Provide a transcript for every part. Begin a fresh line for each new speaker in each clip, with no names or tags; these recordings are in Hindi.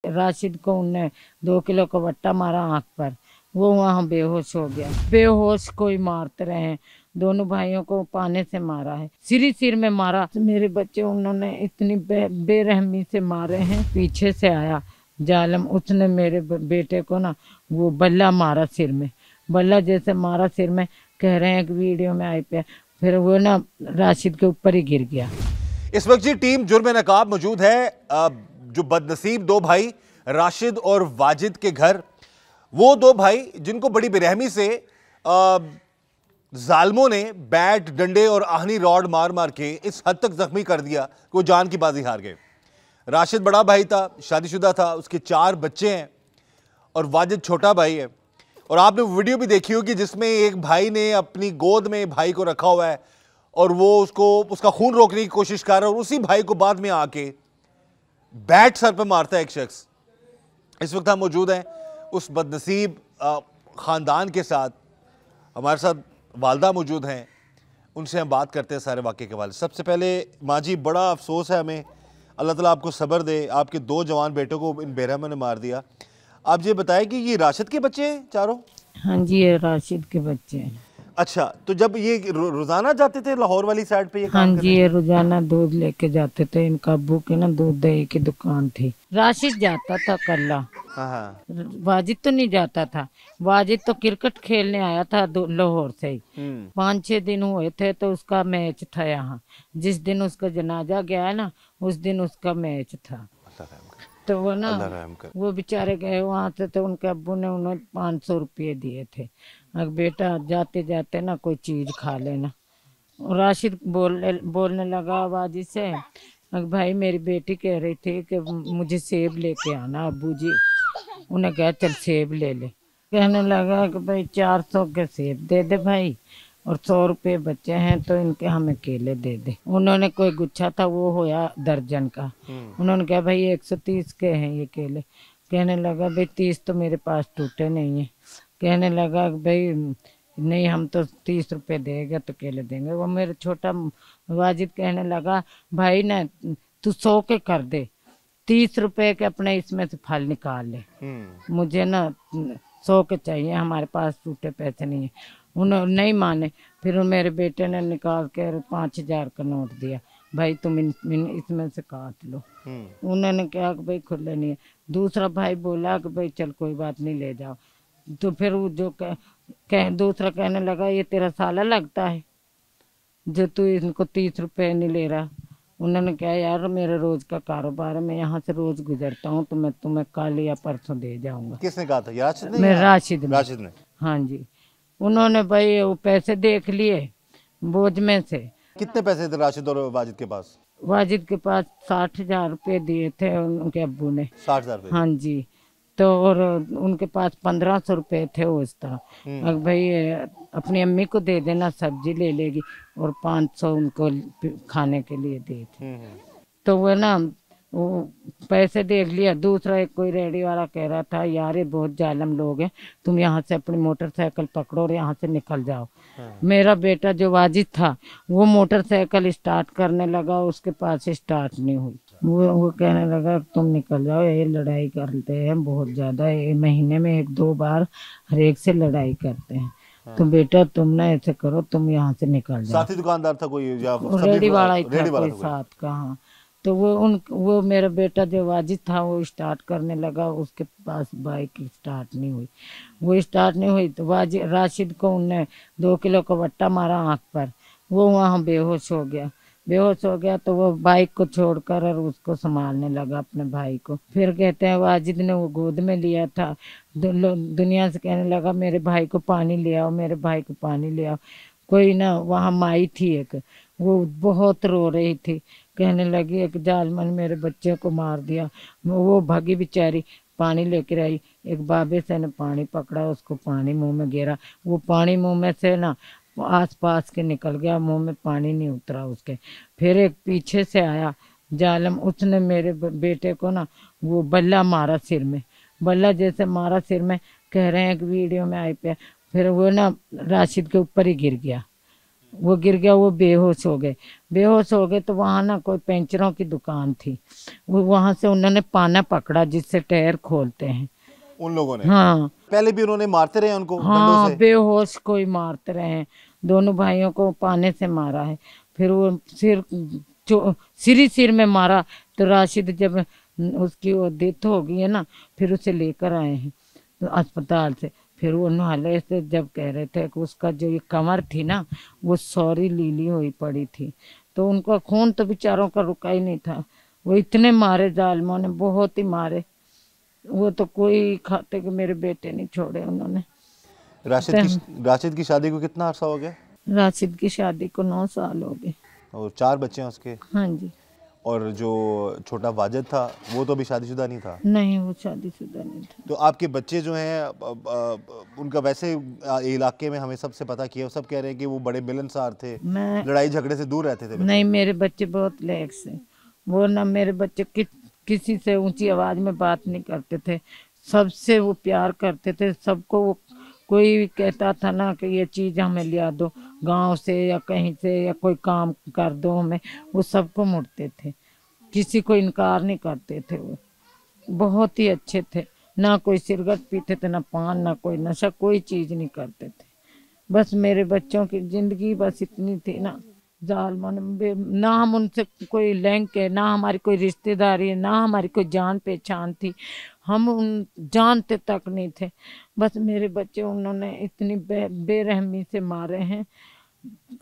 राशिद को उनने 2 किलो का वट्टा मारा आंख पर, वो वहाँ बेहोश हो गया। बेहोश कोई मारते रहे हैं, दोनों भाइयों को पाने से मारा है, सिर में मारा। मेरे बच्चे उन्होंने इतनी बेरहमी से मारे हैं। पीछे से आया जालम, उसने मेरे बेटे को ना वो बल्ला मारा सिर में, बल्ला जैसे मारा सिर में। कह रहे हैं कि वीडियो में आई पे, फिर वो ना राशिद के ऊपर ही गिर गया।
इस वक्त जी टीम जुर्म नकाब मौजूद है जो बदनसीब दो भाई राशिद और वाजिद के घर। वो दो भाई जिनको बड़ी बेरहमी से जालमों ने बैट, डंडे और आहनी रॉड मार मार के इस हद तक जख्मी कर दिया कि वो जान की बाजी हार गए। राशिद बड़ा भाई था, शादीशुदा था, उसके 4 बच्चे हैं और वाजिद छोटा भाई है। और आपने वीडियो भी देखी होगी जिसमें एक भाई ने अपनी गोद में भाई को रखा हुआ है और वो उसका खून रोकने की कोशिश कर रहा है और उसी भाई को बाद में आके बैट सर पे मारता है एक शख्स। इस वक्त हम मौजूद हैं उस बदनसीब खानदान के साथ। हमारे साथ वालदा मौजूद हैं, उनसे हम बात करते हैं सारे वाक़े के बारे में। सबसे पहले माँ जी, बड़ा अफसोस है हमें, अल्लाह ताला आपको सब्र दे। आपके 2 जवान बेटों को इन बेरहमों ने मार दिया। आप ये बताएं कि ये राशिद के बच्चे हैं चारों?
हाँ जी, ये राशिद के बच्चे हैं।
अच्छा, तो जब ये रोजाना जाते थे लाहौर वाली साइड पे ये
हाँ
काम
जी, ये रोजाना दूध लेके जाते थे। इनका अब्बू की ना दूध दही की दुकान थी। राशिद जाता था कल्ला,
हाँ।
वाजिद तो नहीं जाता था। वाजिद तो क्रिकेट खेलने आया था लाहौर से ही। 5-6 दिन हुए थे तो उसका मैच था यहाँ। जिस दिन उसका जनाजा गया है ना, उस दिन उसका मैच था। तो वो ना वो बेचारे गए वहाँ से, तो उनके अब्बू ने उन्हें 500 रुपये दिए थे। अब बेटा जाते जाते ना कोई चीज खा लेना। राशिद बोलने लगा वाजिद से, भाई मेरी बेटी कह रही थी कि मुझे सेब लेके आना अब्बू जी। उन्हें कहा चल सेब ले ले। कहने लगा कि भाई 400 के सेब दे दे भाई, और 100 रुपये बचे हैं तो इनके हमें केले दे दे। उन्होंने कोई गुच्छा था वो होया दर्जन का। उन्होंने कहा भाई 130 के हैं ये केले। कहने लगा भाई 30 तो मेरे पास टूटे नहीं है। कहने लगा भाई नहीं, हम तो 30 रुपये देंगे तो केले देंगे। वो मेरा छोटा वाजिद कहने लगा भाई ना तू 100 के कर दे, 30 रुपये के अपने इसमें से फल निकाल ले, मुझे ना 100 के चाहिए, हमारे पास टूटे पैसे नहीं है। उन्होंने नहीं माने। फिर मेरे बेटे ने निकाल के 5000 का नोट दिया, भाई तुम इसमें से काट लो। उन्होंने कहा कि भाई खुले नहीं है। दूसरा भाई बोला कि भाई चल कोई बात नहीं ले जाओ। तो फिर वो जो दूसरा कहने लगा ये तेरा साला लगता है जो तू इनको 30 रुपये नहीं ले रहा। उन्होंने कहा यार मेरा रोज का कारोबार है, मैं यहाँ से रोज गुजरता हूँ, तो मैं तुम्हें कल या परसों दे जाऊंगा।
किसने कहा था? राशिद ने?
मैं राशिद
ने।
हाँ जी। उन्होंने भाई वो पैसे देख लिए बोझ में से।
कितने पैसे थे राशिद और वाजिद के पास?
वाजिद के पास 60,000 रुपये दिए थे उनके अब्बू ने।
60,000?
हाँ जी। तो और उनके पास 1500 रुपये थे उस तरह। अब भाई अपनी अम्मी को दे देना, सब्जी ले लेगी, और 500 उनको खाने के लिए दे थे। तो वो ना वो पैसे देख लिया। दूसरा एक कोई रेडी वाला कह रहा था यार ये बहुत जालिम लोग हैं, तुम यहाँ से अपनी मोटरसाइकिल पकड़ो और यहाँ से निकल जाओ। मेरा बेटा जो वाजिद था वो मोटरसाइकिल स्टार्ट करने लगा, उसके पास स्टार्ट नहीं हुई। वो कहने लगा तुम निकल जाओ, ये लड़ाई करते हैं बहुत ज्यादा, ये महीने में 1-2 बार हर एक से लड़ाई करते हैं। तो बेटा तुम ना ऐसे करो, तुम यहाँ से निकल जाओ।
साथी दुकानदार था कोई या
रेडी वाला ही था कोई साथ का? हाँ। तो वो मेरा बेटा जो वाजिद था वो स्टार्ट करने लगा, उसके पास बाइक स्टार्ट नहीं हुई। वो स्टार्ट नहीं हुई तो राशिद को उनने 2 किलो का वट्टा मारा आंख पर, वो वहाँ बेहोश हो गया। तो वो बाइक को छोड़कर और उसको संभालने लगा अपने भाई को। फिर कहते हैं वाजिद ने वो गोद में लिया था, दुनिया से कहने लगा मेरे भाई को पानी ले आओ, मेरे भाई को पानी ले आओ। कोई ना वहाँ माई थी एक, वो बहुत रो रही थी, कहने लगी एक जालमन मेरे बच्चे को मार दिया। वो भागी बेचारी, पानी लेकर आई। एक बाबे से ने पानी पकड़ा, उसको पानी मुंह में गिरा। वो पानी मुंह में से ना आस पास के निकल गया, मुंह में पानी नहीं उतरा उसके। फिर एक पीछे से आया जालम, उसने मेरे बेटे को ना वो बल्ला मारा सिर में, बल्ला जैसे मारा सिर में। कह रहे हैं कि वीडियो में आई पे, फिर वो ना राशिद के ऊपर ही गिर गया। वो गिर गया, वो बेहोश हो गए। बेहोश हो गए तो वहाँ ना कोई पेंचरों की दुकान थी, वो वहाँ से उन्होंने पाना पकड़ा जिससे टायर खोलते हैं।
उन लोगों ने
हाँ
पहले भी उन्होंने मारते रहे उनको डंडों
हाँ,
से?
बेहोश कोई मारते रहे हैं। दोनों भाइयों को पाने से मारा है। फिर वो सिर में मारा। तो राशिद जब उसकी वो डेथ हो गई है ना, फिर उसे लेकर आए हैं तो अस्पताल से। फिर वो नहाले से जब कह रहे थे कि उसका जो ये कमर थी ना, वो सॉरी लीली हुई पड़ी थी, तो उनका खून तो बेचारों का रुका ही नहीं था। वो इतने मारे जालिमों ने, बहुत ही मारे। वो तो कोई खाते कि मेरे बेटे नहीं छोड़े उन्होंने।
राशिद की शादी को कितना अरसा हो गया?
राशिद की शादी को 9 साल हो गए।
और 4 बच्चे हैं उसके?
हाँ जी।
और जो छोटा वाजिद था वो तो अभी शादीशुदा नहीं था?
नहीं, वो शादीशुदा नहीं था।
तो आपके बच्चे जो हैं उनका वैसे इलाके में हमें सबसे पता किया, सब कह रहे हैं कि वो बड़े मिलनसार थे, लड़ाई झगड़े से दूर रहते थे बच्चे।
नहीं, मेरे बच्चे बहुत लेक्स हैं। वो ना, मेरे बच्चे किसी से ऊंची आवाज में बात नहीं करते थे। सबसे वो प्यार करते थे, सबको। वो कोई कहता था ना कि ये चीज़ हमें लिया दो गांव से या कहीं से, या कोई काम कर दो हमें, वो सबको मुड़ते थे। किसी को इनकार नहीं करते थे। वो बहुत ही अच्छे थे। ना कोई सिगरेट पीते थे, ना पान, ना कोई नशा, कोई चीज़ नहीं करते थे। बस मेरे बच्चों की जिंदगी बस इतनी थी ना, जालिमों ने ना हम उनसे कोई लिंक है, ना हमारी कोई रिश्तेदारी है, ना हमारी कोई जान पहचान थी। हम उन जानते तक नहीं थे। बस मेरे बच्चे उन्होंने इतनी बेरहमी से मारे हैं।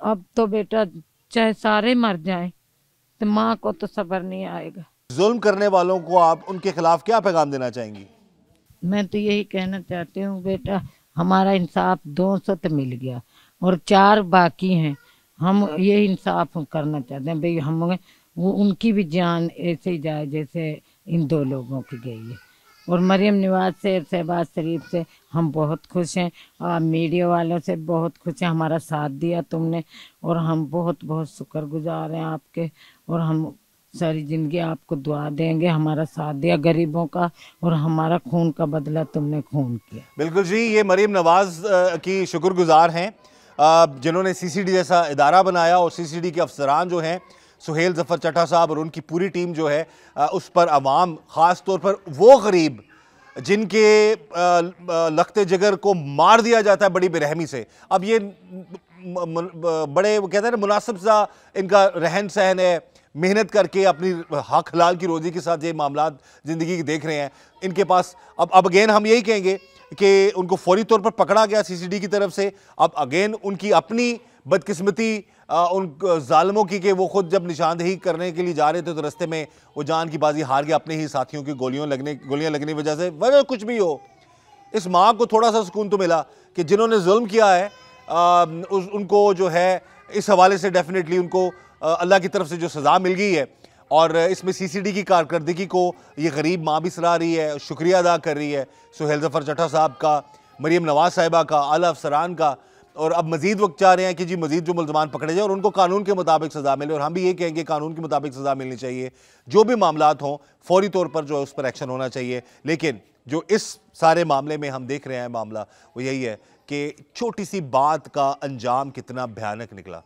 अब तो बेटा चाहे सारे मर जाएं तो माँ को तो सब्र नहीं आएगा।
जुल्म करने वालों को आप उनके खिलाफ क्या पैगाम देना चाहेंगी?
मैं तो यही कहना चाहती हूँ बेटा, हमारा इंसाफ 200 तो मिल गया और 4 बाकी हैं। हम ये इंसाफ करना चाहते हैं भाई, हम वो उनकी भी जान ऐसे ही जाए जैसे इन 2 लोगों की गई है। और मरियम नवाज से, शहबाज शरीफ से हम बहुत खुश हैं। मीडिया वालों से बहुत खुश हैं, हमारा साथ दिया तुमने, और हम बहुत बहुत शुक्रगुजार हैं आपके। और हम सारी जिंदगी आपको दुआ देंगे, हमारा साथ दिया गरीबों का, और हमारा खून का बदला तुमने खून किया।
बिल्कुल जी, ये मरियम नवाज की शुक्रगुजार हैं जिन्होंने सीसीडी जैसा इदारा बनाया, और सीसीडी के अफसरान जो हैं सुहेल जफर चट्टा साहब और उनकी पूरी टीम जो है उस पर अवाम, ख़ास तौर पर वो गरीब जिनके लखते जिगर को मार दिया जाता है बड़ी बेरहमी से। अब ये बड़े वो कहते हैं ना, मुनासिब सा इनका रहन सहन है, मेहनत करके अपनी हक हलाल की रोज़ी के साथ ये मामलात ज़िंदगी की देख रहे हैं। इनके पास अब अगेन हम यही कहेंगे कि उनको फौरी तौर पर पकड़ा गया सीसीडी की तरफ से। अब अगेन उनकी अपनी बदकिस्मती उन जालिमों की कि वो खुद जब निशानदेही करने के लिए जा रहे थे तो रास्ते में वो जान की बाजी हार गए अपने ही साथियों की गोलियां लगने की वजह से। वजह कुछ भी हो, इस माँ को थोड़ा सा सुकून तो मिला कि जिन्होंने जुल्म किया है उनको जो है इस हवाले से डेफिनेटली उनको अल्लाह की तरफ से जो सज़ा मिल गई है। और इसमें सीसीडी की कारकर्दगी को ये गरीब माँ भी सराह रही है, शुक्रिया अदा कर रही है सुहेल जफर चट्टा साहब का, मरियम नवाज साहिबा का, आला अफसरान का। और अब मजीद वक्त चाह रहे हैं कि जी मजीद जो मुल्ज़मान पकड़े जाए और उनको कानून के मुताबिक सज़ा मिले। और हम भी ये कहेंगे कानून के मुताबिक सज़ा मिलनी चाहिए। जो भी मामलात हों फौरी तौर पर जो है उस पर एक्शन होना चाहिए। लेकिन जो इस सारे मामले में हम देख रहे हैं मामला, वो यही है कि छोटी सी बात का अंजाम कितना भयानक निकला।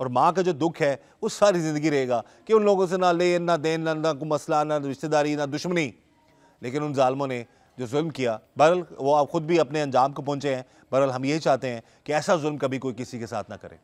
और माँ का जो दुख है वो सारी ज़िंदगी रहेगा कि उन लोगों से ना लेन ना देन, ना कोई मसला, ना रिश्तेदारी, ना दुश्मनी, लेकिन उन जालिमों ने जो जुल्म किया, बहरहाल वो आप खुद भी अपने अंजाम को पहुँचे हैं। बहरहाल हम यही चाहते हैं कि ऐसा जुल्म कभी कोई किसी के साथ ना करे।